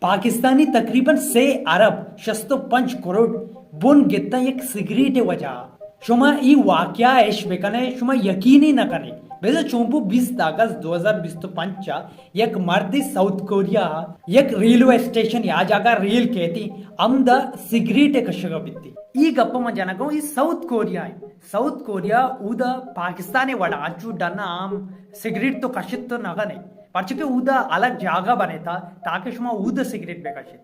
पाकिस्तानी तकरीबन 6 अरब 605 करोड बुन गित्ता एक सिगरेट वजह शुमा ई वाक्या ऐश बेकने शुमा यकीनी न करे बेजा चोंपू 20 अगस्त 2025 एक मर्द साउथ कोरिया एक रेलवे स्टेशन या जागा रील कहती अमद सिगरेट कशगा बित्ती ಈ ಗಪ್ಪ ಮಂಜನಗ ಈ ಸೌತ್ कोरिया उदा पाकिस्तान वड़ा अचू डना आम सिगरेट तो कशित तो नगा नहीं परचके उदा अलग जागा बने था ताकि शुमा उदा सिगरेट बेकशित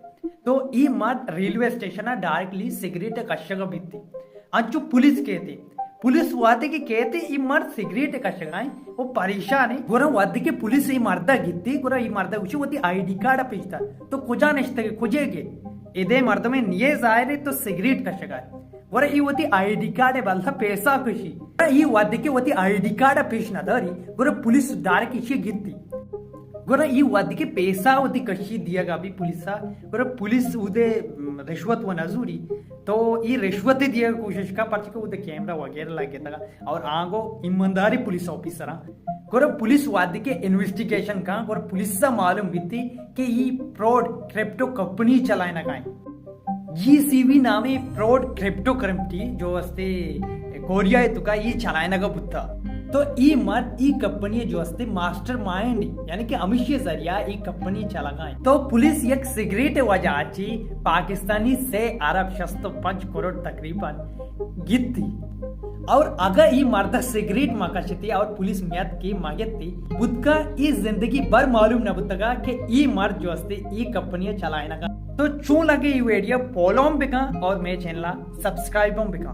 तो ई मत रेलवे स्टेशन डायरेक्टली सिगरेट कशगा बित्ती अंचु पुलिस कहती पुलिस वादे की कहते ई मर्द सिगरेट कशगाय वो परेशान है गोरा वादे के पुलिस ई मर्दा गित्ती गोरा ई मर्दा उची वती आईडी कार्ड पेचता तो कुजा नष्टे कुजेगे इदे मर्द में निये जायरे तो सिगरेट कशगाय गोरा ई वती आईडी कार्ड बल्ला पैसा कशी ई वादे के वती आईडी कार्ड पेश न दरी गोरा पुलिस डायरेक्ट इशी गित्ती गोरा ई वादे पैसा वती कशी दियागा भी पुलिसा गोरा पुलिस उदे रिश्वत व नजूरी तो ये रिश्वत दिया कोशिश का परचके उदे कैमरा वगैरह लगे तगा और आगो ईमानदारी पुलिस ऑफिसर गोरा पुलिस वादे के इन्वेस्टिगेशन का गोरा पुलिस से मालूम बीती कि ये फ्रॉड क्रिप्टो कंपनी चलाए ना काए GCV नामे फ्रॉड क्रिप्टो करेंसी जो असते कोरिया है तुका ये चलाए ना का बुत्ता तो ई मत ई कंपनी जो असते मास्टर माइंड यानी कि अमिशी जरिया ई कंपनी चलागाय तो पुलिस एक सिगरेट वजाची पाकिस्तानी से अरब 605 करोड़ तकरीबन गित्ती और अगर ई मर्द सिगरेट माकशती और पुलिस मियाद की मागती बुद्का ई जिंदगी भर मालूम न बुतगा कि ई मर्द जो असते ई कंपनी चलाए ना तो चू लगे ई वीडियो फॉलो बिका और मैं चैनल सब्सक्राइब बिका।